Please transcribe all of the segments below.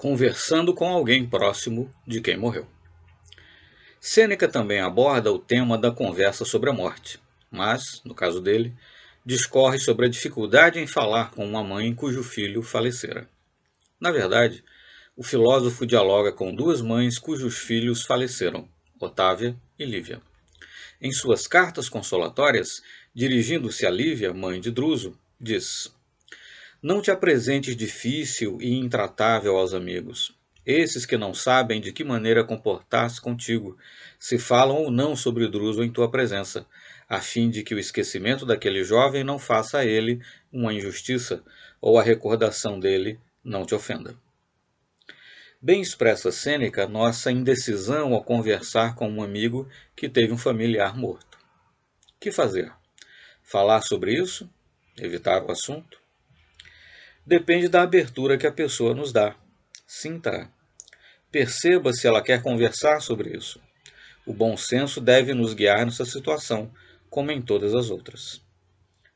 conversando com alguém próximo de quem morreu. Sêneca também aborda o tema da conversa sobre a morte, mas, no caso dele, discorre sobre a dificuldade em falar com uma mãe cujo filho falecera. Na verdade, o filósofo dialoga com duas mães cujos filhos faleceram, Otávia e Lívia. Em suas cartas consolatórias, dirigindo-se a Lívia, mãe de Druso, diz: Não te apresentes difícil e intratável aos amigos, esses que não sabem de que maneira comportar-se contigo, se falam ou não sobre Druso em tua presença, a fim de que o esquecimento daquele jovem não faça a ele uma injustiça, ou a recordação dele não te ofenda. Bem expressa Sêneca nossa indecisão ao conversar com um amigo que teve um familiar morto. Que fazer? Falar sobre isso? Evitar o assunto? Depende da abertura que a pessoa nos dá. Sinta-a. Perceba se ela quer conversar sobre isso. O bom senso deve nos guiar nessa situação, como em todas as outras.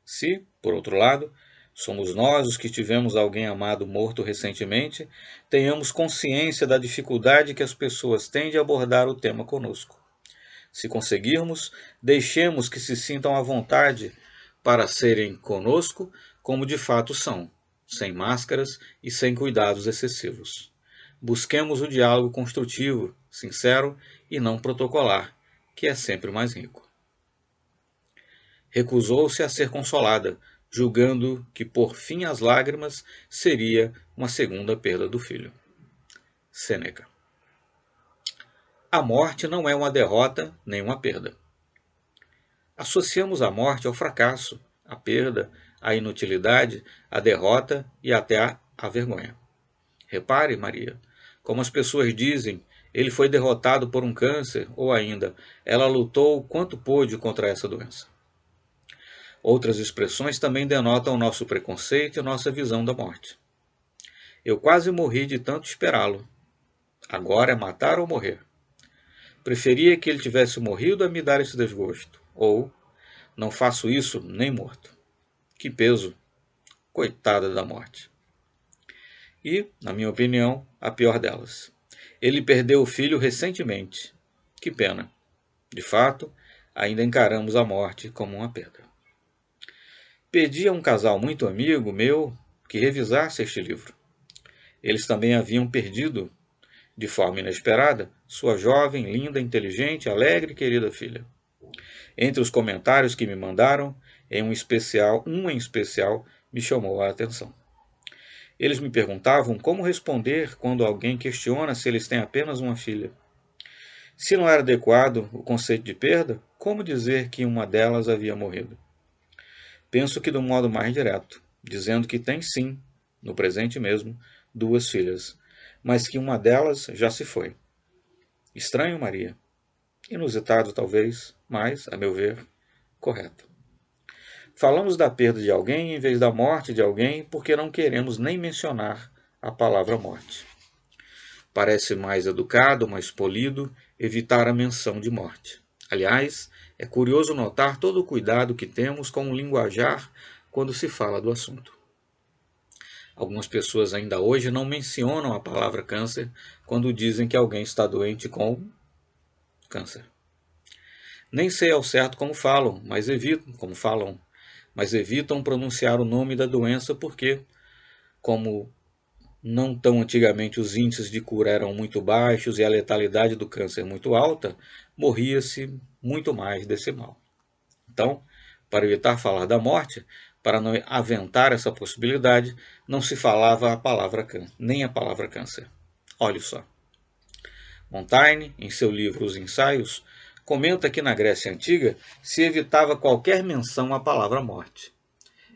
Se, por outro lado, somos nós os que tivemos alguém amado morto recentemente, tenhamos consciência da dificuldade que as pessoas têm de abordar o tema conosco. Se conseguirmos, deixemos que se sintam à vontade para serem conosco como de fato são, sem máscaras e sem cuidados excessivos. Busquemos o diálogo construtivo, sincero e não protocolar, que é sempre mais rico. Recusou-se a ser consolada, julgando que por fim às lágrimas seria uma segunda perda do filho. Sêneca. A morte não é uma derrota nem uma perda. Associamos a morte ao fracasso, à perda, à inutilidade, à derrota e até à vergonha. Repare, Maria, como as pessoas dizem, ele foi derrotado por um câncer, ou ainda, ela lutou o quanto pôde contra essa doença. Outras expressões também denotam nosso preconceito e nossa visão da morte. Eu quase morri de tanto esperá-lo. Agora é matar ou morrer. Preferia que ele tivesse morrido a me dar esse desgosto. Ou, não faço isso nem morto. Que peso! Coitada da morte. E, na minha opinião, a pior delas. Ele perdeu o filho recentemente. Que pena. De fato, ainda encaramos a morte como uma perda. Pedi a um casal muito amigo meu que revisasse este livro. Eles também haviam perdido, de forma inesperada, sua jovem, linda, inteligente, alegre e querida filha. Entre os comentários que me mandaram, um em especial me chamou a atenção. Eles me perguntavam como responder quando alguém questiona se eles têm apenas uma filha. Se não era adequado o conceito de perda, como dizer que uma delas havia morrido? Penso que do modo mais direto, dizendo que tem sim, no presente mesmo, duas filhas, mas que uma delas já se foi. Estranho, Maria. Inusitado, talvez, mas, a meu ver, correto. Falamos da perda de alguém em vez da morte de alguém porque não queremos nem mencionar a palavra morte. Parece mais educado, mais polido, evitar a menção de morte. Aliás, é curioso notar todo o cuidado que temos com o linguajar quando se fala do assunto. Algumas pessoas ainda hoje não mencionam a palavra câncer quando dizem que alguém está doente com câncer. Nem sei ao certo como falam, mas evitam pronunciar o nome da doença porque, como não tão antigamente os índices de cura eram muito baixos e a letalidade do câncer muito alta, morria-se muito mais desse mal. Então, para evitar falar da morte, para não aventar essa possibilidade, não se falava nem a palavra câncer. Olhe só. Montaigne, em seu livro Os Ensaios, comenta que na Grécia Antiga se evitava qualquer menção à palavra morte.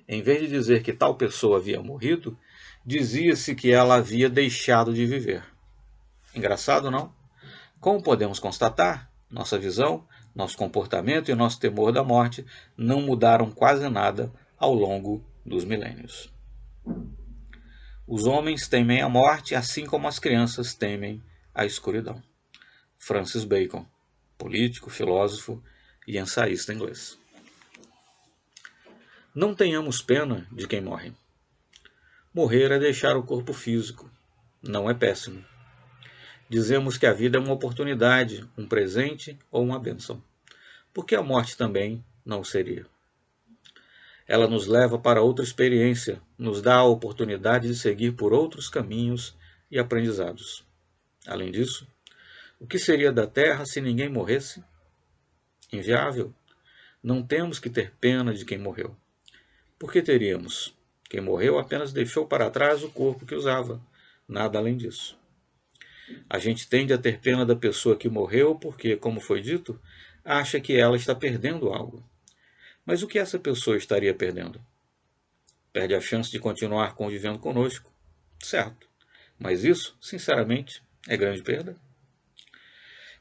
Em vez de dizer que tal pessoa havia morrido, dizia-se que ela havia deixado de viver. Engraçado, não? Como podemos constatar, nossa visão, nosso comportamento e nosso temor da morte não mudaram quase nada ao longo dos milênios. Os homens temem a morte assim como as crianças temem a escuridão. Francis Bacon, político, filósofo e ensaísta inglês. Não tenhamos pena de quem morre. Morrer é deixar o corpo físico. não é péssimo. Dizemos que a vida é uma oportunidade, um presente ou uma bênção. Por que a morte também não seria? Ela nos leva para outra experiência, nos dá a oportunidade de seguir por outros caminhos e aprendizados. Além disso, o que seria da Terra se ninguém morresse? Inviável. Não temos que ter pena de quem morreu. Por que teríamos? Quem morreu apenas deixou para trás o corpo que usava, nada além disso. A gente tende a ter pena da pessoa que morreu porque, como foi dito, acha que ela está perdendo algo. Mas o que essa pessoa estaria perdendo? Perde a chance de continuar convivendo conosco, certo. Mas isso, sinceramente, é grande perda.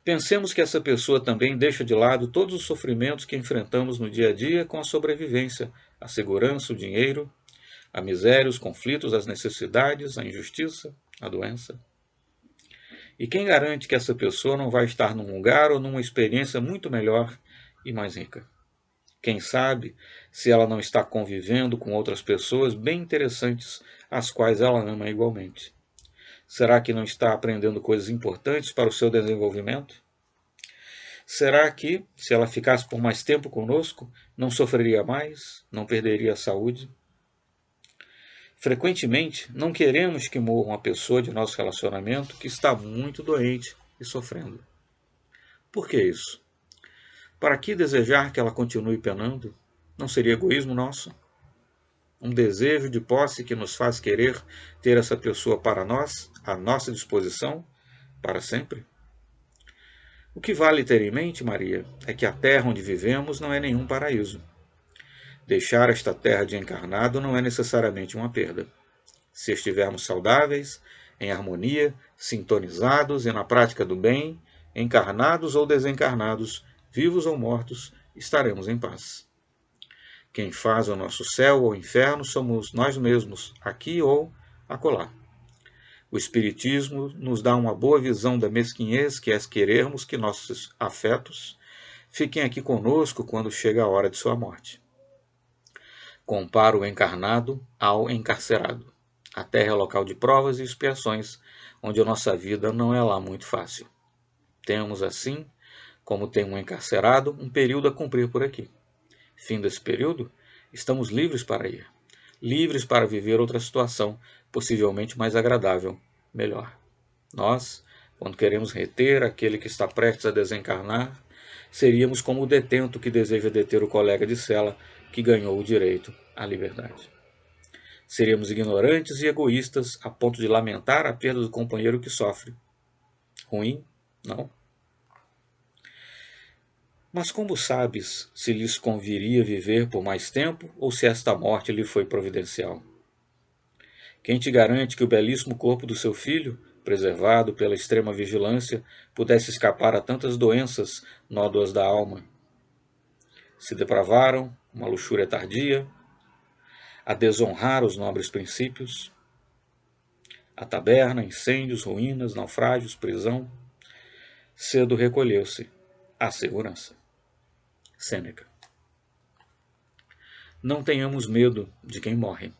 Pensemos que essa pessoa também deixa de lado todos os sofrimentos que enfrentamos no dia a dia com a sobrevivência, a segurança, o dinheiro, a miséria, os conflitos, as necessidades, a injustiça, a doença. E quem garante que essa pessoa não vai estar num lugar ou numa experiência muito melhor e mais rica? Quem sabe se ela não está convivendo com outras pessoas bem interessantes, as quais ela ama igualmente? Será que não está aprendendo coisas importantes para o seu desenvolvimento? Será que, se ela ficasse por mais tempo conosco, não sofreria mais, não perderia a saúde? Frequentemente, não queremos que morra uma pessoa de nosso relacionamento que está muito doente e sofrendo. Por que isso? Para que desejar que ela continue penando? Não seria egoísmo nosso? Um desejo de posse que nos faz querer ter essa pessoa para nós, à nossa disposição, para sempre? O que vale ter em mente, Maria, é que a terra onde vivemos não é nenhum paraíso. Deixar esta terra de encarnado não é necessariamente uma perda. Se estivermos saudáveis, em harmonia, sintonizados e na prática do bem, encarnados ou desencarnados, vivos ou mortos, estaremos em paz. Quem faz o nosso céu ou inferno somos nós mesmos, aqui ou acolá. O Espiritismo nos dá uma boa visão da mesquinhez que é querermos que nossos afetos fiquem aqui conosco quando chega a hora de sua morte. Compara o encarnado ao encarcerado. A Terra é local de provas e expiações, onde a nossa vida não é lá muito fácil. Temos, assim, como tem um encarcerado, um período a cumprir por aqui. Fim desse período, estamos livres para ir. Livres para viver outra situação, possivelmente mais agradável, melhor. Nós, quando queremos reter aquele que está prestes a desencarnar, seríamos como o detento que deseja deter o colega de cela que ganhou o direito à liberdade. Seríamos ignorantes e egoístas a ponto de lamentar a perda do companheiro que sofre. Ruim? Não. Mas como sabes se lhes conviria viver por mais tempo ou se esta morte lhe foi providencial? Quem te garante que o belíssimo corpo do seu filho, preservado pela extrema vigilância, pudesse escapar a tantas doenças nódoas da alma? Se depravaram, uma luxúria tardia, a desonrar os nobres princípios, a taberna, incêndios, ruínas, naufrágios, prisão, cedo recolheu-se à segurança. Sêneca. Não tenhamos medo de quem morre.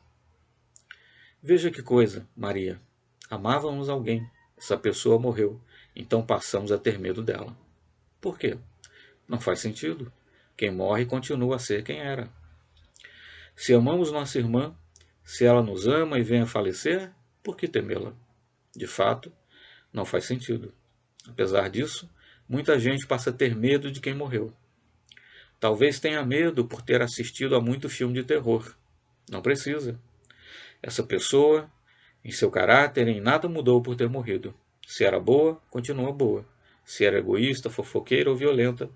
Veja que coisa, Maria. Amávamos alguém, essa pessoa morreu, então passamos a ter medo dela. Por quê? Não faz sentido. Quem morre continua a ser quem era. Se amamos nossa irmã, se ela nos ama e vem a falecer, por que temê-la? De fato, não faz sentido. Apesar disso, muita gente passa a ter medo de quem morreu. Talvez tenha medo por ter assistido a muito filme de terror. Não precisa. Essa pessoa, em seu caráter, em nada mudou por ter morrido. Se era boa, continua boa. Se era egoísta, fofoqueira ou violenta,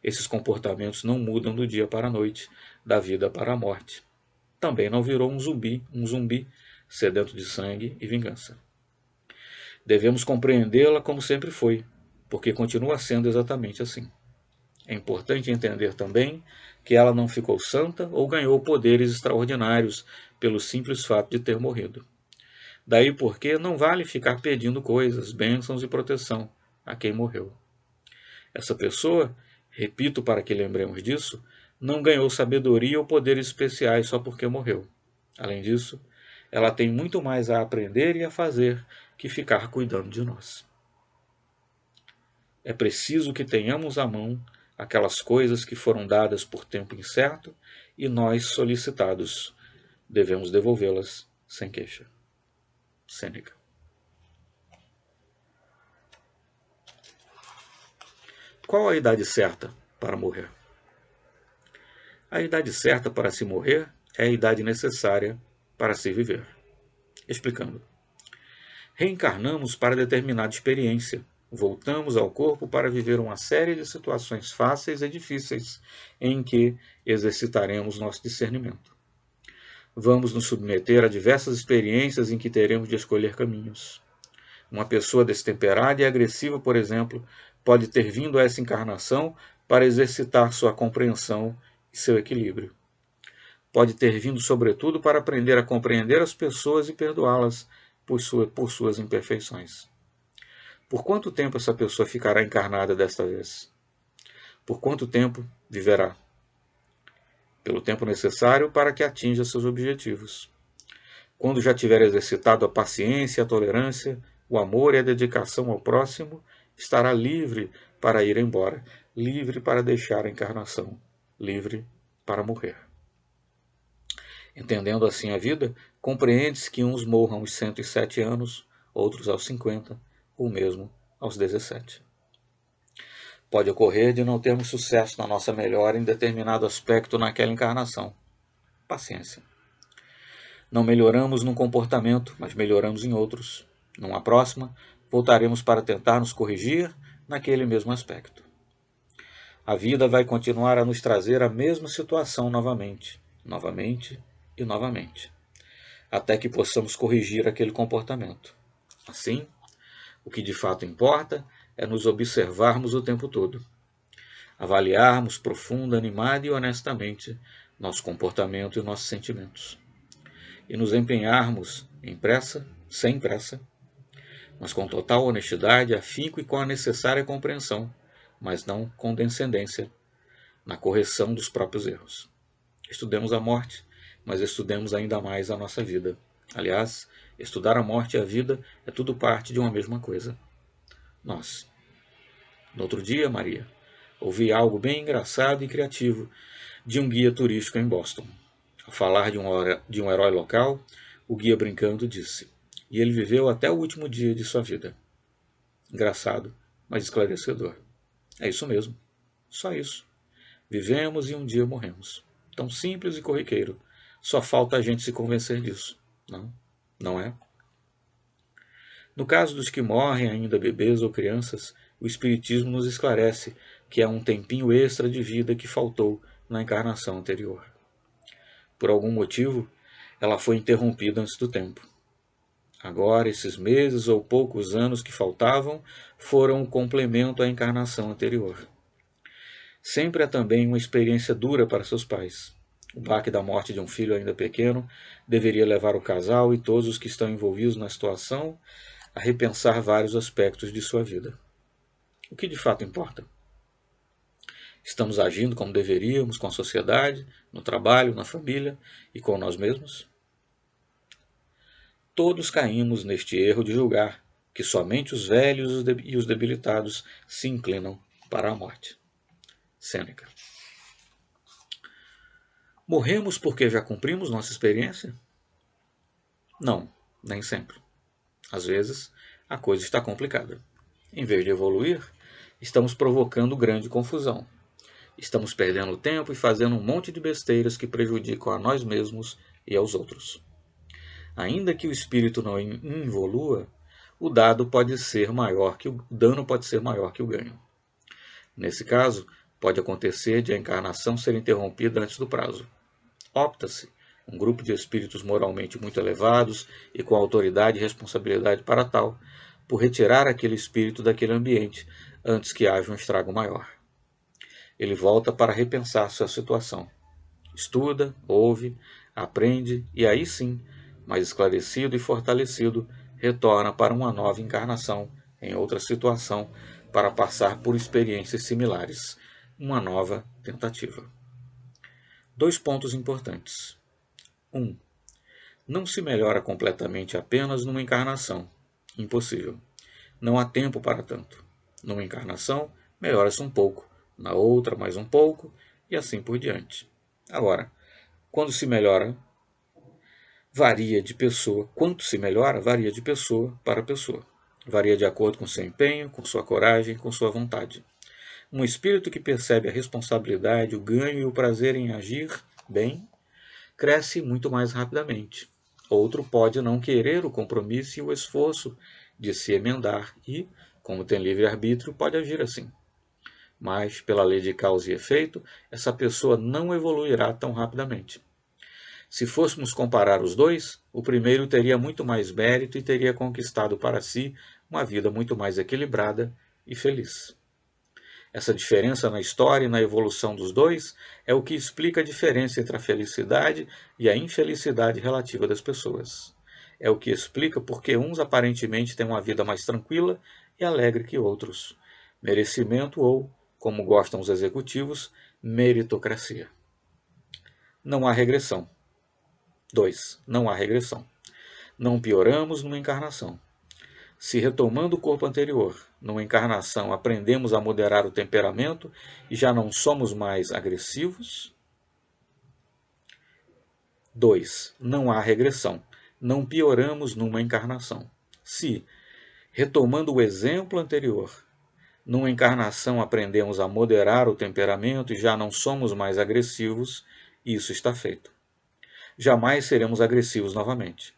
esses comportamentos não mudam do dia para a noite, da vida para a morte. Também não virou um zumbi sedento de sangue e vingança. Devemos compreendê-la como sempre foi, porque continua sendo exatamente assim. É importante entender também que ela não ficou santa ou ganhou poderes extraordinários pelo simples fato de ter morrido. Daí porque não vale ficar pedindo coisas, bênçãos e proteção a quem morreu. Essa pessoa, repito para que lembremos disso, não ganhou sabedoria ou poderes especiais só porque morreu. Além disso, ela tem muito mais a aprender e a fazer que ficar cuidando de nós. É preciso que tenhamos à mão aquelas coisas que foram dadas por tempo incerto e nós, solicitados, devemos devolvê-las sem queixa. Sêneca. Qual a idade certa para morrer? A idade certa para se morrer é a idade necessária para se viver. Explicando. Reencarnamos para determinada experiência. Voltamos ao corpo para viver uma série de situações fáceis e difíceis em que exercitaremos nosso discernimento. Vamos nos submeter a diversas experiências em que teremos de escolher caminhos. Uma pessoa destemperada e agressiva, por exemplo, pode ter vindo a essa encarnação para exercitar sua compreensão e seu equilíbrio. Pode ter vindo, sobretudo, para aprender a compreender as pessoas e perdoá-las por suas imperfeições. Por quanto tempo essa pessoa ficará encarnada desta vez? Por quanto tempo viverá? Pelo tempo necessário para que atinja seus objetivos. Quando já tiver exercitado a paciência, a tolerância, o amor e a dedicação ao próximo, estará livre para ir embora, livre para deixar a encarnação, livre para morrer. Entendendo assim a vida, compreende-se que uns morram aos 107 anos, outros aos 50, ou mesmo aos 17. Pode ocorrer de não termos sucesso na nossa melhora em determinado aspecto naquela encarnação. Paciência. Não melhoramos num comportamento, mas melhoramos em outros. Numa próxima, voltaremos para tentar nos corrigir naquele mesmo aspecto. A vida vai continuar a nos trazer a mesma situação novamente, novamente e novamente, até que possamos corrigir aquele comportamento. Assim, o que de fato importa é nos observarmos o tempo todo, avaliarmos profunda, animada e honestamente nosso comportamento e nossos sentimentos, e nos empenharmos sem pressa, mas com total honestidade, afinco e com a necessária compreensão, mas não condescendência, na correção dos próprios erros. Estudemos a morte, mas estudemos ainda mais a nossa vida. Aliás, estudar a morte e a vida é tudo parte de uma mesma coisa. Nós. No outro dia, Maria, ouvi algo bem engraçado e criativo de um guia turístico em Boston. Ao falar de um herói local, o guia brincando disse: "E ele viveu até o último dia de sua vida." Engraçado, mas esclarecedor. É isso mesmo. Só isso. Vivemos e um dia morremos. Tão simples e corriqueiro. Só falta a gente se convencer disso. Não? Não é? No caso dos que morrem ainda bebês ou crianças, o Espiritismo nos esclarece que é um tempinho extra de vida que faltou na encarnação anterior. Por algum motivo, ela foi interrompida antes do tempo. Agora, esses meses ou poucos anos que faltavam foram um complemento à encarnação anterior. Sempre há também uma experiência dura para seus pais. O baque da morte de um filho ainda pequeno deveria levar o casal e todos os que estão envolvidos na situação a repensar vários aspectos de sua vida. O que de fato importa? Estamos agindo como deveríamos com a sociedade, no trabalho, na família e com nós mesmos? Todos caímos neste erro de julgar que somente os velhos e os debilitados se inclinam para a morte. Sêneca. Morremos porque já cumprimos nossa experiência? Não, nem sempre. Às vezes, a coisa está complicada. Em vez de evoluir, estamos provocando grande confusão. Estamos perdendo tempo e fazendo um monte de besteiras que prejudicam a nós mesmos e aos outros. Ainda que o espírito não involua, o dano pode ser maior que o ganho. Nesse caso, pode acontecer de a encarnação ser interrompida antes do prazo. Opta-se, um grupo de espíritos moralmente muito elevados e com autoridade e responsabilidade para tal, por retirar aquele espírito daquele ambiente antes que haja um estrago maior. Ele volta para repensar sua situação. Estuda, ouve, aprende e aí sim, mais esclarecido e fortalecido, retorna para uma nova encarnação em outra situação para passar por experiências similares. Uma nova tentativa. 2 pontos importantes. 1. não se melhora completamente apenas numa encarnação. Impossível. Não há tempo para tanto. Numa encarnação, melhora-se um pouco, na outra mais um pouco, e assim por diante. Agora, quando se melhora, varia de pessoa. Quanto se melhora, varia de pessoa para pessoa. Varia de acordo com seu empenho, com sua coragem, com sua vontade. Um espírito que percebe a responsabilidade, o ganho e o prazer em agir bem, cresce muito mais rapidamente. Outro pode não querer o compromisso e o esforço de se emendar e, como tem livre-arbítrio, pode agir assim. Mas, pela lei de causa e efeito, essa pessoa não evoluirá tão rapidamente. Se fôssemos comparar os dois, o primeiro teria muito mais mérito e teria conquistado para si uma vida muito mais equilibrada e feliz. Essa diferença na história e na evolução dos dois é o que explica a diferença entre a felicidade e a infelicidade relativa das pessoas. É o que explica porque uns aparentemente têm uma vida mais tranquila e alegre que outros. Merecimento ou, como gostam os executivos, meritocracia. Não há regressão. 2. Não há regressão. Não pioramos numa encarnação. Se retomando o corpo anterior, numa encarnação, aprendemos a moderar o temperamento e já não somos mais agressivos. 2. Não há regressão. Não pioramos numa encarnação. Se, retomando o exemplo anterior, numa encarnação aprendemos a moderar o temperamento e já não somos mais agressivos, isso está feito. Jamais seremos agressivos novamente.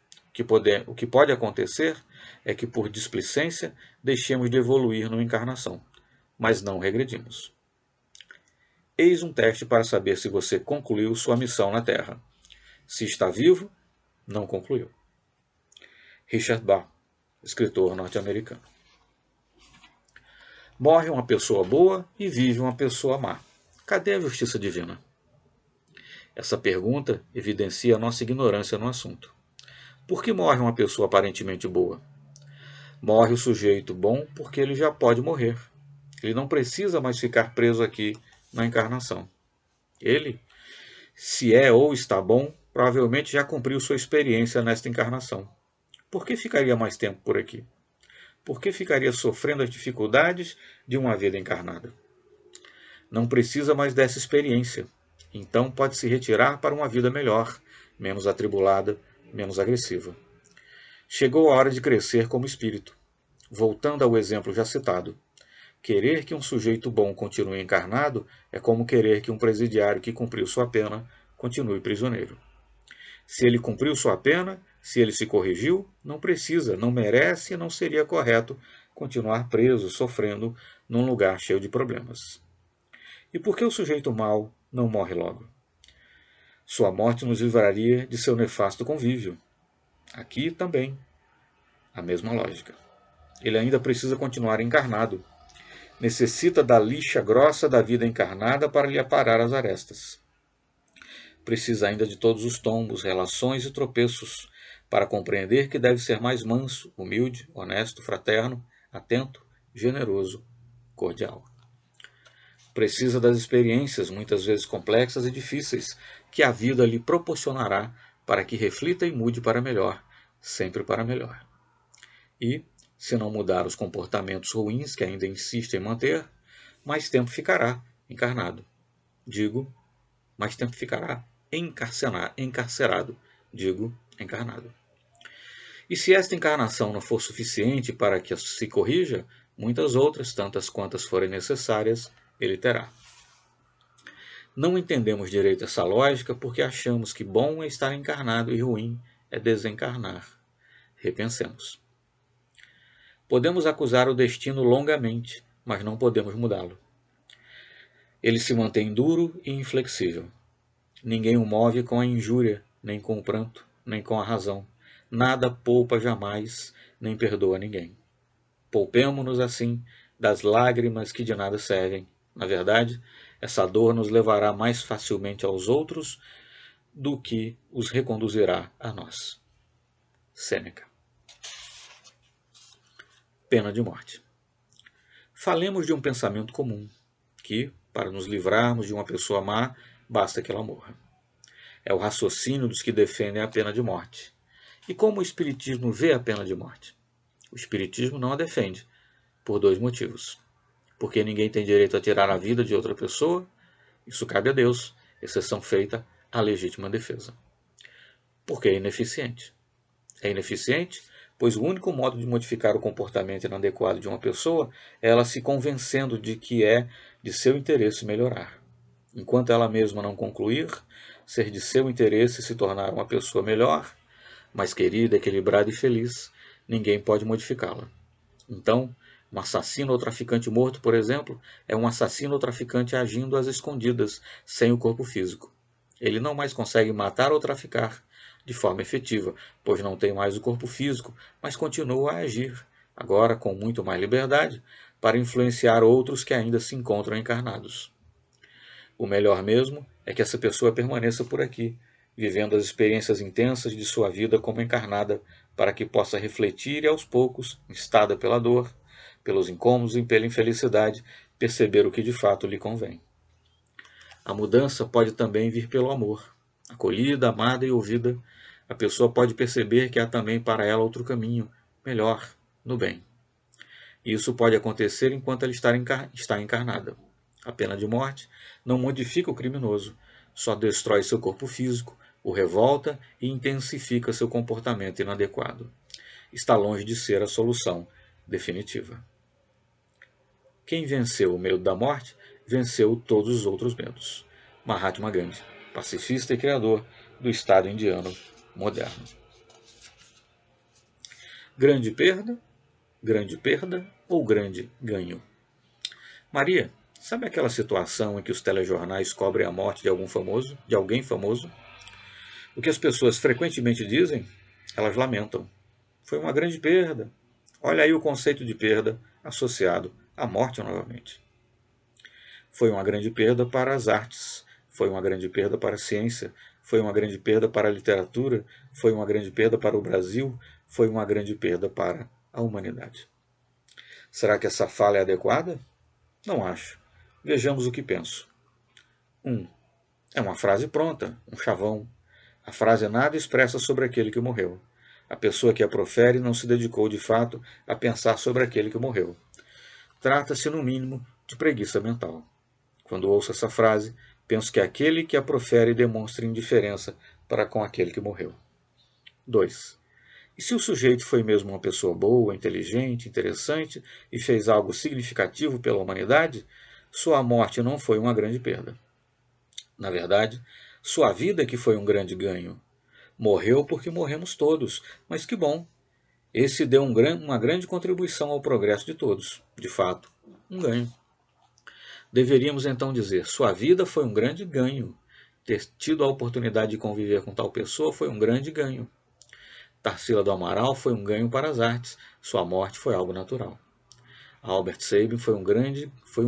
O que pode acontecer é que, por displicência, deixemos de evoluir numa encarnação, mas não regredimos. Eis um teste para saber se você concluiu sua missão na Terra. Se está vivo, não concluiu. Richard Bach, escritor norte-americano. Morre uma pessoa boa e vive uma pessoa má. Cadê a justiça divina? Essa pergunta evidencia a nossa ignorância no assunto. Por que morre uma pessoa aparentemente boa? Morre o sujeito bom porque ele já pode morrer. Ele não precisa mais ficar preso aqui na encarnação. Ele, se é ou está bom, provavelmente já cumpriu sua experiência nesta encarnação. Por que ficaria mais tempo por aqui? Por que ficaria sofrendo as dificuldades de uma vida encarnada? Não precisa mais dessa experiência. Então pode se retirar para uma vida melhor, menos atribulada, menos agressiva. Chegou a hora de crescer como espírito. Voltando ao exemplo já citado, querer que um sujeito bom continue encarnado é como querer que um presidiário que cumpriu sua pena continue prisioneiro. Se ele cumpriu sua pena, se ele se corrigiu, não precisa, não merece e não seria correto continuar preso, sofrendo num lugar cheio de problemas. E por que o sujeito mau não morre logo? Sua morte nos livraria de seu nefasto convívio. Aqui também, a mesma lógica. Ele ainda precisa continuar encarnado. Necessita da lixa grossa da vida encarnada para lhe aparar as arestas. Precisa ainda de todos os tombos, relações e tropeços para compreender que deve ser mais manso, humilde, honesto, fraterno, atento, generoso, cordial. Precisa das experiências, muitas vezes complexas e difíceis, que a vida lhe proporcionará para que reflita e mude para melhor, sempre para melhor. E, se não mudar os comportamentos ruins que ainda insiste em manter, mais tempo ficará encarnado. Digo, mais tempo ficará encarcerado. Digo, encarnado. E se esta encarnação não for suficiente para que se corrija, muitas outras, tantas quantas forem necessárias, ele terá. Não entendemos direito essa lógica porque achamos que bom é estar encarnado e ruim é desencarnar. Repensemos. Podemos acusar o destino longamente, mas não podemos mudá-lo. Ele se mantém duro e inflexível. Ninguém o move com a injúria, nem com o pranto, nem com a razão. Nada poupa jamais, nem perdoa ninguém. Poupemo-nos, assim, das lágrimas que de nada servem. Na verdade, essa dor nos levará mais facilmente aos outros do que os reconduzirá a nós. Sêneca. Pena de morte. Falemos de um pensamento comum, que, para nos livrarmos de uma pessoa má, basta que ela morra. É o raciocínio dos que defendem a pena de morte. E como o Espiritismo vê a pena de morte? O Espiritismo não a defende, por dois motivos. Porque ninguém tem direito a tirar a vida de outra pessoa, isso cabe a Deus, exceção feita à legítima defesa. Porque é ineficiente. É ineficiente, pois o único modo de modificar o comportamento inadequado de uma pessoa é ela se convencendo de que é de seu interesse melhorar. Enquanto ela mesma não concluir ser de seu interesse se tornar uma pessoa melhor, mais querida, equilibrada e feliz, ninguém pode modificá-la. Então, um assassino ou traficante morto, por exemplo, é um assassino ou traficante agindo às escondidas, sem o corpo físico. Ele não mais consegue matar ou traficar de forma efetiva, pois não tem mais o corpo físico, mas continua a agir, agora com muito mais liberdade, para influenciar outros que ainda se encontram encarnados. O melhor mesmo é que essa pessoa permaneça por aqui, vivendo as experiências intensas de sua vida como encarnada, para que possa refletir e aos poucos, instada pela dor, pelos incômodos e pela infelicidade, perceber o que de fato lhe convém. A mudança pode também vir pelo amor. Acolhida, amada e ouvida, a pessoa pode perceber que há também para ela outro caminho, melhor, no bem. Isso pode acontecer enquanto ela está encarnada. A pena de morte não modifica o criminoso, só destrói seu corpo físico, o revolta e intensifica seu comportamento inadequado. Está longe de ser a solução definitiva. Quem venceu o medo da morte, venceu todos os outros medos. Mahatma Gandhi, pacifista e criador do Estado indiano moderno. Grande perda ou grande ganho? Maria, sabe aquela situação em que os telejornais cobrem a morte de alguém famoso? O que as pessoas frequentemente dizem? Elas lamentam. Foi uma grande perda. Olha aí o conceito de perda associado à morte novamente. Foi uma grande perda para as artes, foi uma grande perda para a ciência, foi uma grande perda para a literatura, foi uma grande perda para o Brasil, foi uma grande perda para a humanidade. Será que essa fala é adequada? Não acho. Vejamos o que penso. 1. É uma frase pronta, um chavão. A frase nada expressa sobre aquele que morreu. A pessoa que a profere não se dedicou de fato a pensar sobre aquele que morreu. Trata-se, no mínimo, de preguiça mental. Quando ouço essa frase, penso que aquele que a profere demonstra indiferença para com aquele que morreu. 2. E se o sujeito foi mesmo uma pessoa boa, inteligente, interessante e fez algo significativo pela humanidade, sua morte não foi uma grande perda. Na verdade, sua vida que foi um grande ganho. Morreu porque morremos todos, mas que bom! Esse deu uma grande contribuição ao progresso de todos. De fato, um ganho. Deveríamos então dizer, sua vida foi um grande ganho. Ter tido a oportunidade de conviver com tal pessoa foi um grande ganho. Tarsila do Amaral foi um ganho para as artes, sua morte foi algo natural. Albert Sabin foi um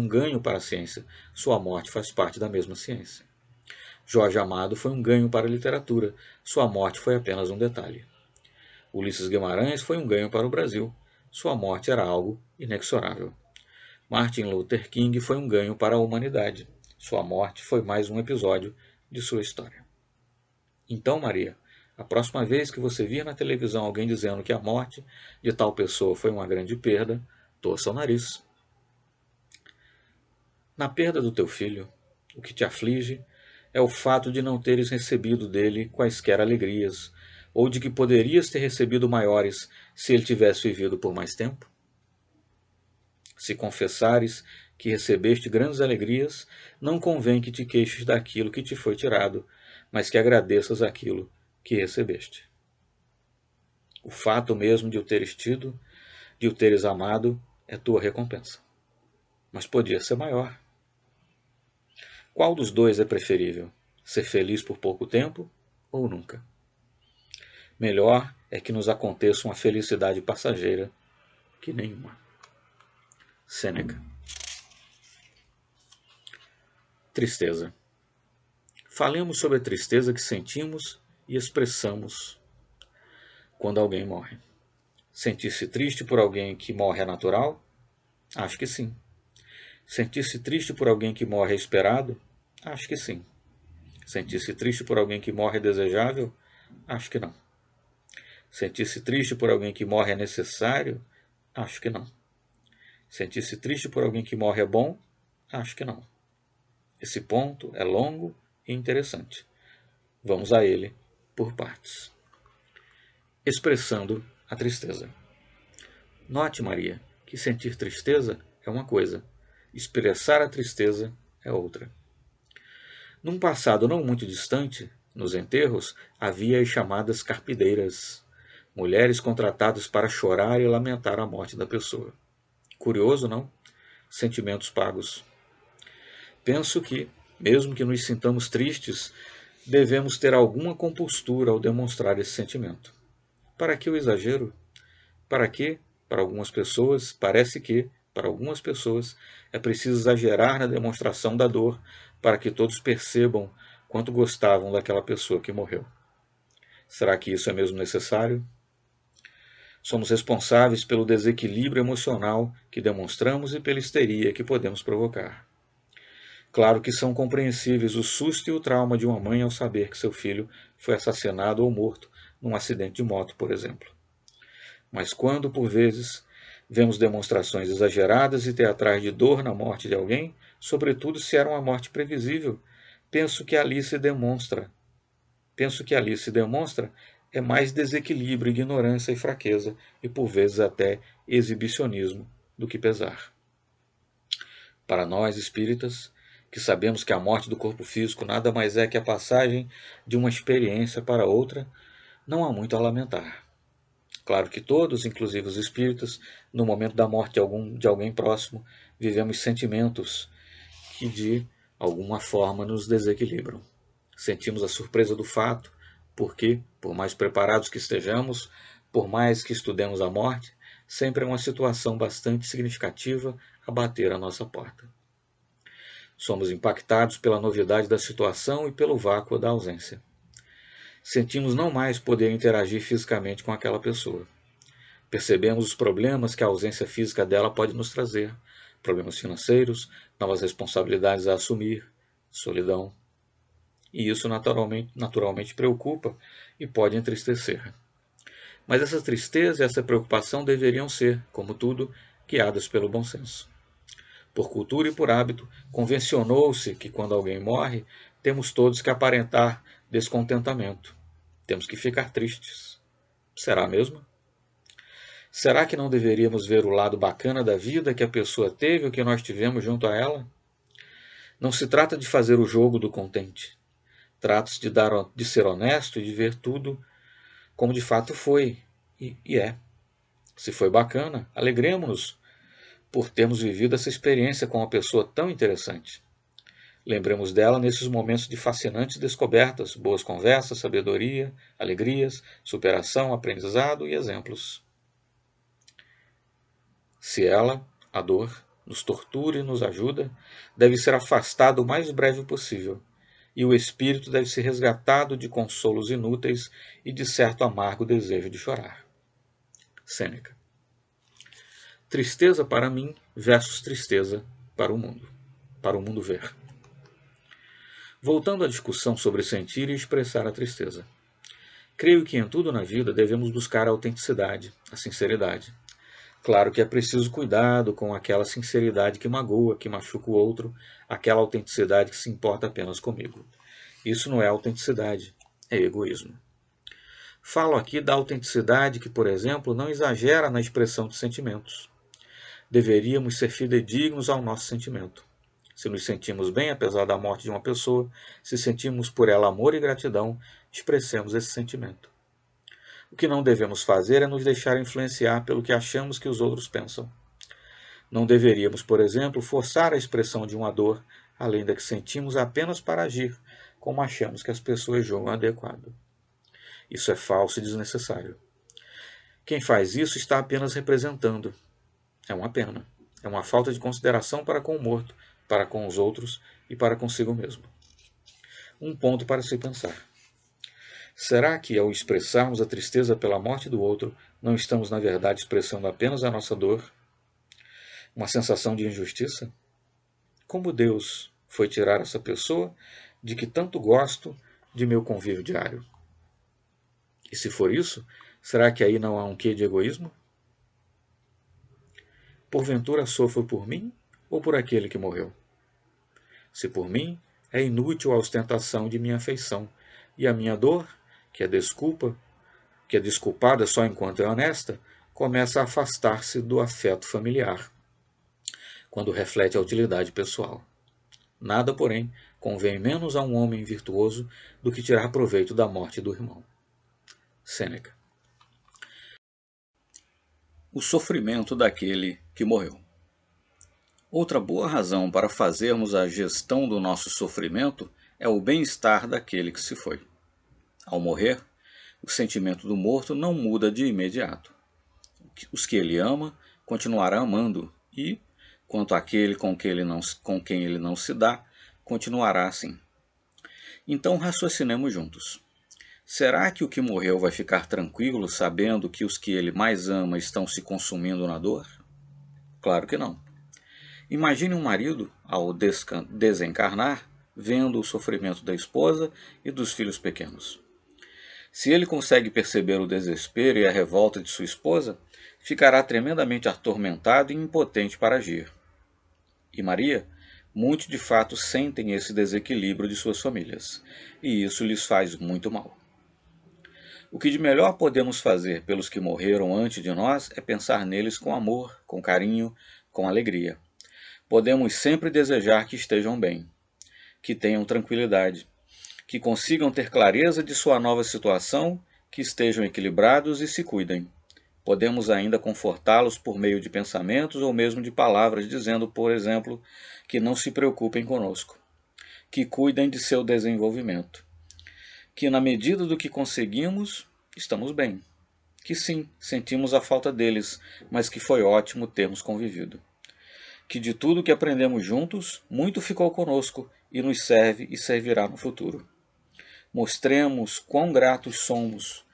ganho para a ciência, sua morte faz parte da mesma ciência. Jorge Amado foi um ganho para a literatura, sua morte foi apenas um detalhe. Ulisses Guimarães foi um ganho para o Brasil, sua morte era algo inexorável. Martin Luther King foi um ganho para a humanidade, sua morte foi mais um episódio de sua história. Então, Maria, a próxima vez que você vir na televisão alguém dizendo que a morte de tal pessoa foi uma grande perda, torça o nariz. Na perda do teu filho, o que te aflige é o fato de não teres recebido dele quaisquer alegrias, ou de que poderias ter recebido maiores se ele tivesse vivido por mais tempo? Se confessares que recebeste grandes alegrias, não convém que te queixes daquilo que te foi tirado, mas que agradeças aquilo que recebeste. O fato mesmo de o teres tido, de o teres amado, é tua recompensa. Mas podia ser maior. Qual dos dois é preferível? Ser feliz por pouco tempo ou nunca? Melhor é que nos aconteça uma felicidade passageira que nenhuma. Sêneca. Tristeza. Falemos sobre a tristeza que sentimos e expressamos quando alguém morre. Sentir-se triste por alguém que morre é natural? Acho que sim. Sentir-se triste por alguém que morre é esperado? Acho que sim. Sentir-se triste por alguém que morre é desejável? Acho que não. Sentir-se triste por alguém que morre é necessário? Acho que não. Sentir-se triste por alguém que morre é bom? Acho que não. Esse ponto é longo e interessante. Vamos a ele por partes. Expressando a tristeza. Note, Maria, que sentir tristeza é uma coisa, expressar a tristeza é outra. Num passado não muito distante, nos enterros, havia as chamadas carpideiras, mulheres contratadas para chorar e lamentar a morte da pessoa. Curioso, não? Sentimentos pagos. Penso que, mesmo que nos sintamos tristes, devemos ter alguma compostura ao demonstrar esse sentimento. Para que o exagero? Para que, para algumas pessoas, parece que, para algumas pessoas, é preciso exagerar na demonstração da dor para que todos percebam quanto gostavam daquela pessoa que morreu. Será que isso é mesmo necessário? Somos responsáveis pelo desequilíbrio emocional que demonstramos e pela histeria que podemos provocar. Claro que são compreensíveis o susto e o trauma de uma mãe ao saber que seu filho foi assassinado ou morto num acidente de moto, por exemplo. Mas quando, por vezes, vemos demonstrações exageradas e teatrais de dor na morte de alguém, sobretudo se era uma morte previsível, penso que ali se demonstra é mais desequilíbrio, ignorância e fraqueza, e por vezes até exibicionismo, do que pesar. Para nós, espíritas, que sabemos que a morte do corpo físico nada mais é que a passagem de uma experiência para outra, não há muito a lamentar. Claro que todos, inclusive os espíritas, no momento da morte de alguém próximo, vivemos sentimentos que de alguma forma nos desequilibram. Sentimos a surpresa do fato, porque, por mais preparados que estejamos, por mais que estudemos a morte, sempre é uma situação bastante significativa a bater à nossa porta. Somos impactados pela novidade da situação e pelo vácuo da ausência. Sentimos não mais poder interagir fisicamente com aquela pessoa. Percebemos os problemas que a ausência física dela pode nos trazer, problemas financeiros, novas responsabilidades a assumir, solidão. E isso naturalmente preocupa e pode entristecer. Mas essa tristeza e essa preocupação deveriam ser, como tudo, guiadas pelo bom senso. Por cultura e por hábito, convencionou-se que quando alguém morre, temos todos que aparentar descontentamento. Temos que ficar tristes. Será mesmo? Será que não deveríamos ver o lado bacana da vida que a pessoa teve ou que nós tivemos junto a ela? Não se trata de fazer o jogo do contente. Trata-se de ser honesto e de ver tudo como de fato foi. E é. Se foi bacana, alegremos-nos por termos vivido essa experiência com uma pessoa tão interessante. Lembremos dela nesses momentos de fascinantes descobertas, boas conversas, sabedoria, alegrias, superação, aprendizado e exemplos. Se ela, a dor, nos tortura e nos ajuda, deve ser afastada o mais breve possível, e o espírito deve ser resgatado de consolos inúteis e de certo amargo desejo de chorar. Sêneca. Tristeza para mim versus tristeza para o mundo ver. Voltando à discussão sobre sentir e expressar a tristeza. Creio que em tudo na vida devemos buscar a autenticidade, a sinceridade. Claro que é preciso cuidado com aquela sinceridade que magoa, que machuca o outro, aquela autenticidade que se importa apenas comigo. Isso não é autenticidade, é egoísmo. Falo aqui da autenticidade que, por exemplo, não exagera na expressão de sentimentos. Deveríamos ser fidedignos ao nosso sentimento. Se nos sentimos bem apesar da morte de uma pessoa, se sentimos por ela amor e gratidão, expressemos esse sentimento. O que não devemos fazer é nos deixar influenciar pelo que achamos que os outros pensam. Não deveríamos, por exemplo, forçar a expressão de uma dor, além da que sentimos apenas para agir, como achamos que as pessoas julgam adequado. Isso é falso e desnecessário. Quem faz isso está apenas representando. É uma pena. É uma falta de consideração para com o morto, para com os outros e para consigo mesmo. Um ponto para se pensar. Será que, ao expressarmos a tristeza pela morte do outro, não estamos, na verdade, expressando apenas a nossa dor? Uma sensação de injustiça? Como Deus foi tirar essa pessoa de que tanto gosto de meu convívio diário? E se for isso, Será que aí não há um quê de egoísmo? Porventura sofro por mim ou por aquele que morreu? Se por mim, é inútil a ostentação de minha afeição, e a minha dor, que é desculpada só enquanto é honesta, começa a afastar-se do afeto familiar, quando reflete a utilidade pessoal. Nada, porém, convém menos a um homem virtuoso do que tirar proveito da morte do irmão. Sêneca. O sofrimento daquele que morreu. Outra boa razão para fazermos a gestão do nosso sofrimento é o bem-estar daquele que se foi. Ao morrer, o sentimento do morto não muda de imediato. Os que ele ama continuará amando e, quanto àquele com quem ele não se dá, continuará assim. Então raciocinemos juntos. Será que o que morreu vai ficar tranquilo sabendo que os que ele mais ama estão se consumindo na dor? Claro que não. Imagine um marido, ao desencarnar, vendo o sofrimento da esposa e dos filhos pequenos. Se ele consegue perceber o desespero e a revolta de sua esposa, ficará tremendamente atormentado e impotente para agir. E Maria, muitos de fato sentem esse desequilíbrio de suas famílias, e isso lhes faz muito mal. O que de melhor podemos fazer pelos que morreram antes de nós é pensar neles com amor, com carinho, com alegria. Podemos sempre desejar que estejam bem, que tenham tranquilidade, que consigam ter clareza de sua nova situação, que estejam equilibrados e se cuidem. Podemos ainda confortá-los por meio de pensamentos ou mesmo de palavras, dizendo, por exemplo, que não se preocupem conosco, que cuidem de seu desenvolvimento, que na medida do que conseguimos, estamos bem, que sim, sentimos a falta deles, mas que foi ótimo termos convivido. Que de tudo que aprendemos juntos, muito ficou conosco e nos serve e servirá no futuro. Mostremos quão gratos somos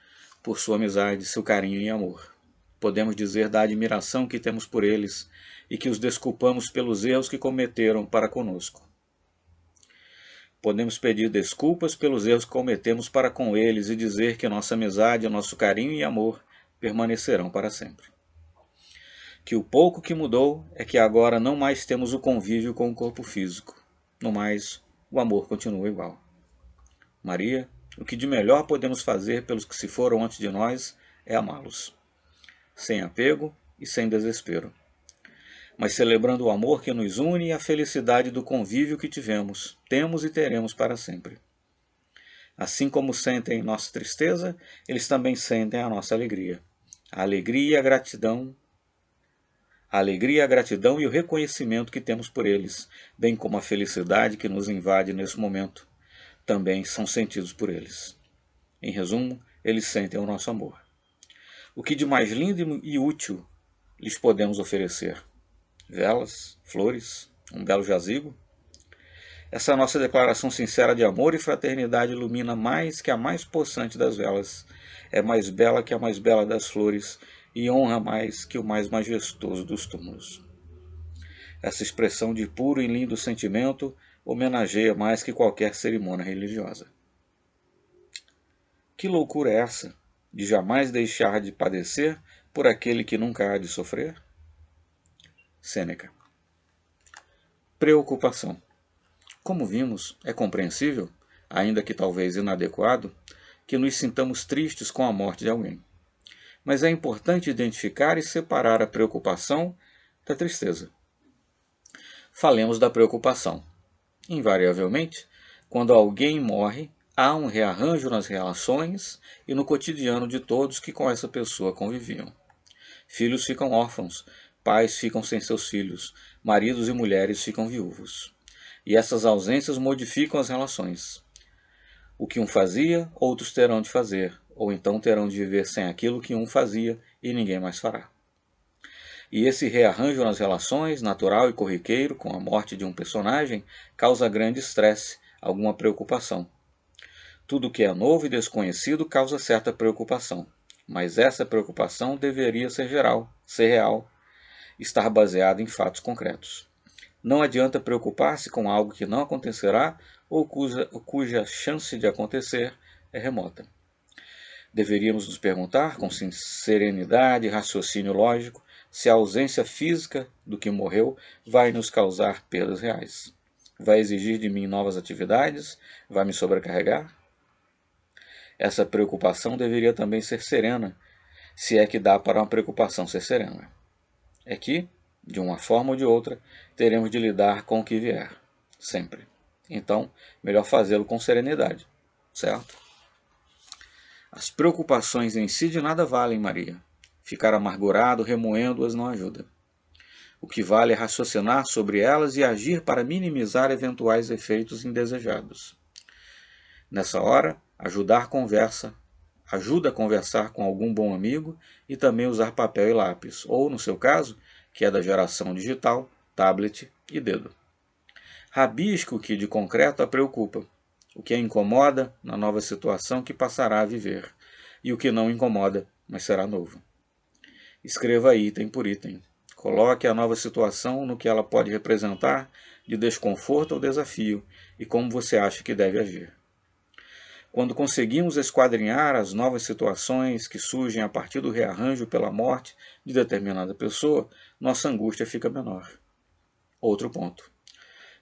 por sua amizade, seu carinho e amor. Podemos dizer da admiração que temos por eles e que os desculpamos pelos erros que cometeram para conosco. Podemos pedir desculpas pelos erros que cometemos para com eles e dizer que nossa amizade, nosso carinho e amor permanecerão para sempre. Que o pouco que mudou é que agora não mais temos o convívio com o corpo físico. No mais, o amor continua igual. Maria, o que de melhor podemos fazer pelos que se foram antes de nós é amá-los, sem apego e sem desespero, mas celebrando o amor que nos une e a felicidade do convívio que tivemos, temos e teremos para sempre. Assim como sentem nossa tristeza, eles também sentem a nossa alegria. A alegria e a gratidão e o reconhecimento que temos por eles, bem como a felicidade que nos invade nesse momento, também são sentidos por eles. Em resumo, eles sentem o nosso amor. O que de mais lindo e útil lhes podemos oferecer? Velas, flores, um belo jazigo? Essa nossa declaração sincera de amor e fraternidade ilumina mais que a mais possante das velas, é mais bela que a mais bela das flores e honra mais que o mais majestoso dos túmulos. Essa expressão de puro e lindo sentimento homenageia mais que qualquer cerimônia religiosa. Que loucura é essa, de jamais deixar de padecer por aquele que nunca há de sofrer? Sêneca. Preocupação. Como vimos, é compreensível, ainda que talvez inadequado, que nos sintamos tristes com a morte de alguém. Mas é importante identificar e separar a preocupação da tristeza. Falemos da preocupação. Invariavelmente, quando alguém morre, há um rearranjo nas relações e no cotidiano de todos que com essa pessoa conviviam. Filhos ficam órfãos, pais ficam sem seus filhos, maridos e mulheres ficam viúvos. E essas ausências modificam as relações. O que um fazia, outros terão de fazer, ou então terão de viver sem aquilo que um fazia e ninguém mais fará. E esse rearranjo nas relações, natural e corriqueiro, com a morte de um personagem, causa grande estresse, alguma preocupação. Tudo que é novo e desconhecido causa certa preocupação, mas essa preocupação deveria ser real, estar baseada em fatos concretos. Não adianta preocupar-se com algo que não acontecerá ou cuja chance de acontecer é remota. Deveríamos nos perguntar, com serenidade e raciocínio lógico, se a ausência física do que morreu vai nos causar perdas reais. Vai exigir de mim novas atividades? Vai me sobrecarregar? Essa preocupação deveria também ser serena, se é que dá para uma preocupação ser serena. É que, de uma forma ou de outra, teremos de lidar com o que vier, sempre. Então, melhor fazê-lo com serenidade, certo? As preocupações em si de nada valem, Maria. Ficar amargurado, remoendo-as, não ajuda. O que vale é raciocinar sobre elas e agir para minimizar eventuais efeitos indesejados. Nessa hora, ajuda a conversar com algum bom amigo e também usar papel e lápis, ou, no seu caso, que é da geração digital, tablet e dedo. Rabisque o que de concreto a preocupa, o que a incomoda na nova situação que passará a viver, e o que não incomoda, mas será novo. Escreva item por item. Coloque a nova situação no que ela pode representar de desconforto ou desafio, e como você acha que deve agir. Quando conseguimos esquadrinhar as novas situações que surgem a partir do rearranjo pela morte de determinada pessoa, nossa angústia fica menor. Outro ponto.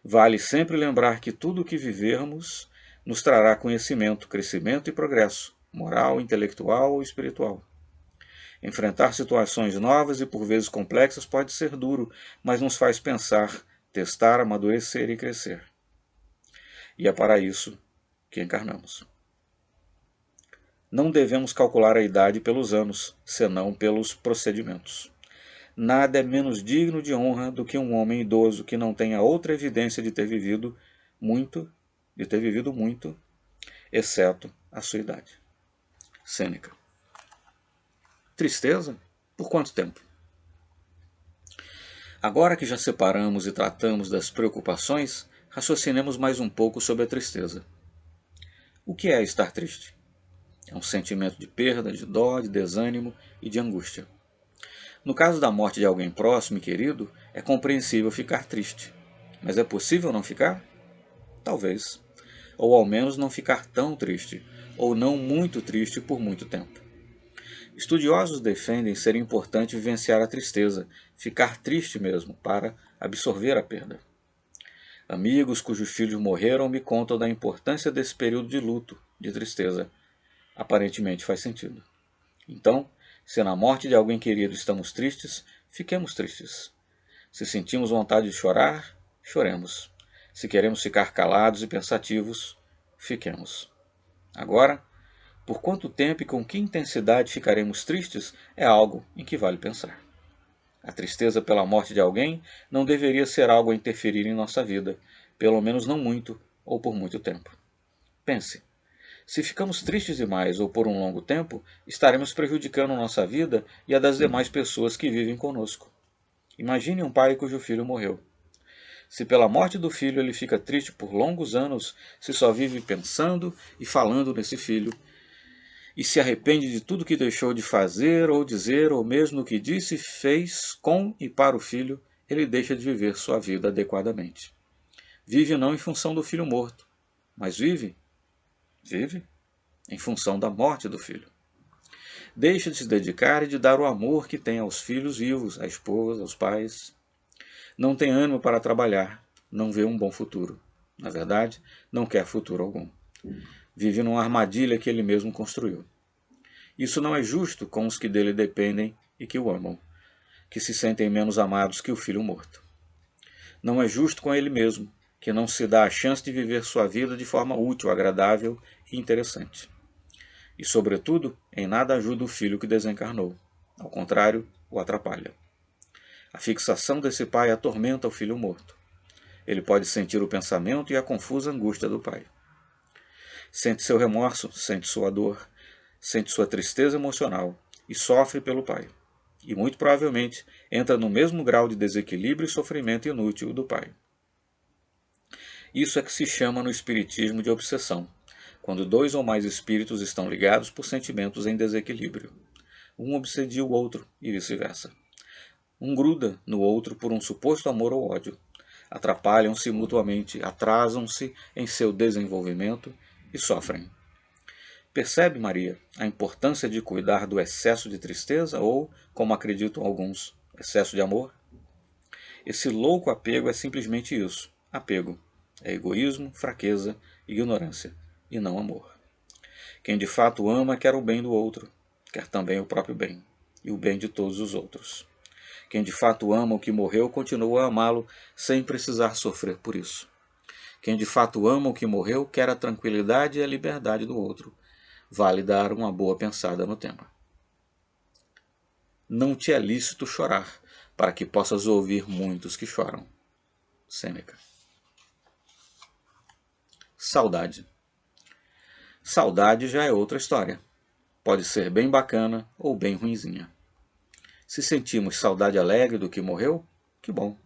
Vale sempre lembrar que tudo o que vivermos nos trará conhecimento, crescimento e progresso, moral, intelectual ou espiritual. Enfrentar situações novas e por vezes complexas pode ser duro, mas nos faz pensar, testar, amadurecer e crescer. E é para isso que encarnamos. Não devemos calcular a idade pelos anos, senão pelos procedimentos. Nada é menos digno de honra do que um homem idoso que não tenha outra evidência de ter vivido muito, exceto a sua idade. Sêneca. Tristeza? Por quanto tempo? Agora que já separamos e tratamos das preocupações, raciocinemos mais um pouco sobre a tristeza. O que é estar triste? É um sentimento de perda, de dó, de desânimo e de angústia. No caso da morte de alguém próximo e querido, é compreensível ficar triste. Mas é possível não ficar? Talvez. Ou ao menos não ficar tão triste, ou não muito triste por muito tempo. Estudiosos defendem ser importante vivenciar a tristeza, ficar triste mesmo, para absorver a perda. Amigos cujos filhos morreram me contam da importância desse período de luto, de tristeza. Aparentemente faz sentido. Então, se na morte de alguém querido estamos tristes, fiquemos tristes. Se sentimos vontade de chorar, choremos. Se queremos ficar calados e pensativos, fiquemos. Agora, por quanto tempo e com que intensidade ficaremos tristes é algo em que vale pensar. A tristeza pela morte de alguém não deveria ser algo a interferir em nossa vida, pelo menos não muito ou por muito tempo. Pense. Se ficamos tristes demais ou por um longo tempo, estaremos prejudicando nossa vida e a das demais pessoas que vivem conosco. Imagine um pai cujo filho morreu. Se pela morte do filho ele fica triste por longos anos, se só vive pensando e falando nesse filho, e se arrepende de tudo que deixou de fazer ou dizer, ou mesmo do que disse e fez com e para o filho, ele deixa de viver sua vida adequadamente. Vive não em função do filho morto, mas vive em função da morte do filho. Deixa de se dedicar e de dar o amor que tem aos filhos vivos, à esposa, aos pais. Não tem ânimo para trabalhar, não vê um bom futuro. Na verdade, não quer futuro algum. Vive numa armadilha que ele mesmo construiu. Isso não é justo com os que dele dependem e que o amam, que se sentem menos amados que o filho morto. Não é justo com ele mesmo, que não se dá a chance de viver sua vida de forma útil, agradável e interessante. E, sobretudo, em nada ajuda o filho que desencarnou. Ao contrário, o atrapalha. A fixação desse pai atormenta o filho morto. Ele pode sentir o pensamento e a confusa angústia do pai. Sente seu remorso, sente sua dor, sente sua tristeza emocional e sofre pelo pai. E muito provavelmente entra no mesmo grau de desequilíbrio e sofrimento inútil do pai. Isso é que se chama no espiritismo de obsessão, quando dois ou mais espíritos estão ligados por sentimentos em desequilíbrio. Um obsedia o outro e vice-versa. Um gruda no outro por um suposto amor ou ódio. Atrapalham-se mutuamente, atrasam-se em seu desenvolvimento e sofrem. Percebe, Maria, a importância de cuidar do excesso de tristeza ou, como acreditam alguns, excesso de amor? Esse louco apego é simplesmente isso, apego. É egoísmo, fraqueza, ignorância, e não amor. Quem de fato ama quer o bem do outro, quer também o próprio bem, e o bem de todos os outros. Quem de fato ama o que morreu continua a amá-lo sem precisar sofrer por isso. Quem de fato ama o que morreu quer a tranquilidade e a liberdade do outro. Vale dar uma boa pensada no tema. Não te é lícito chorar, para que possas ouvir muitos que choram. Sêneca. Saudade. Saudade já é outra história. Pode ser bem bacana ou bem ruinzinha. Se sentimos saudade alegre do que morreu, que bom.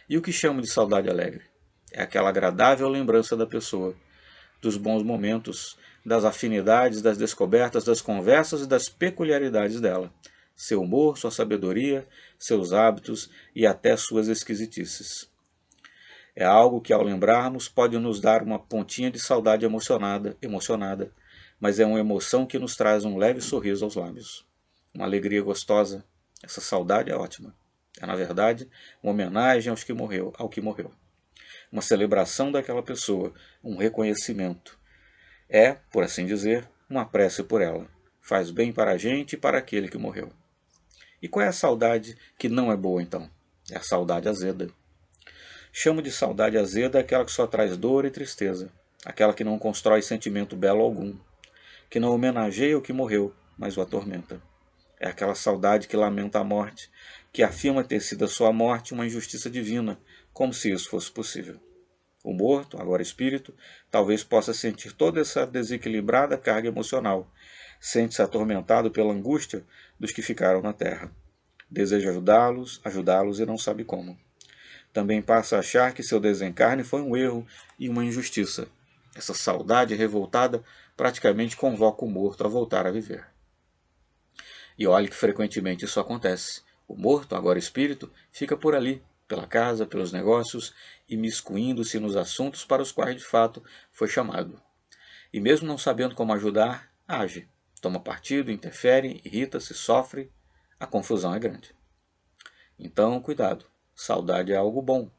E o que chamo de saudade alegre? É aquela agradável lembrança da pessoa, dos bons momentos, das afinidades, das descobertas, das conversas e das peculiaridades dela. Seu humor, sua sabedoria, seus hábitos e até suas esquisitices. É algo que, ao lembrarmos, pode nos dar uma pontinha de saudade emocionada, mas é uma emoção que nos traz um leve sorriso aos lábios. Uma alegria gostosa. Essa saudade é ótima. É, na verdade, uma homenagem ao que morreu. Uma celebração daquela pessoa, um reconhecimento. É, por assim dizer, uma prece por ela. Faz bem para a gente e para aquele que morreu. E qual é a saudade que não é boa, então? É a saudade azeda. Chamo de saudade azeda aquela que só traz dor e tristeza, aquela que não constrói sentimento belo algum, que não homenageia o que morreu, mas o atormenta. É aquela saudade que lamenta a morte, que afirma ter sido a sua morte uma injustiça divina, como se isso fosse possível. O morto, agora espírito, talvez possa sentir toda essa desequilibrada carga emocional. Sente-se atormentado pela angústia dos que ficaram na terra. Deseja ajudá-los e não sabe como. Também passa a achar que seu desencarne foi um erro e uma injustiça. Essa saudade revoltada praticamente convoca o morto a voltar a viver. E olhe que frequentemente isso acontece. O morto, agora espírito, fica por ali, pela casa, pelos negócios, imiscuindo-se nos assuntos para os quais de fato foi chamado. E mesmo não sabendo como ajudar, age, toma partido, interfere, irrita-se, sofre, a confusão é grande. Então, cuidado, saudade é algo bom,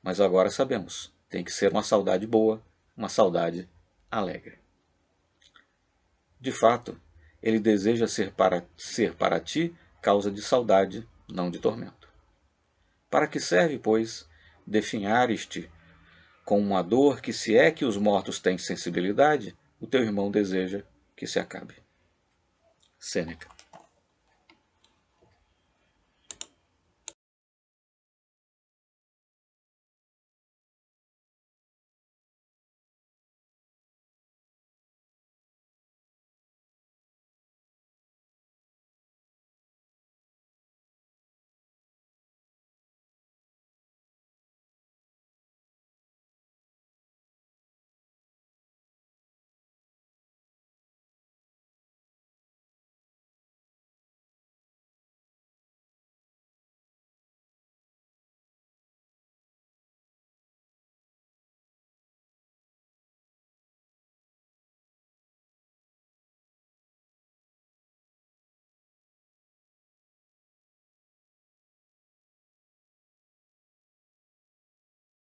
mas agora sabemos, tem que ser uma saudade boa, uma saudade alegre. De fato, ele deseja ser para ti causa de saudade, não de tormento. Para que serve, pois, definhares-te com uma dor que, se é que os mortos têm sensibilidade, o teu irmão deseja que se acabe? Sêneca.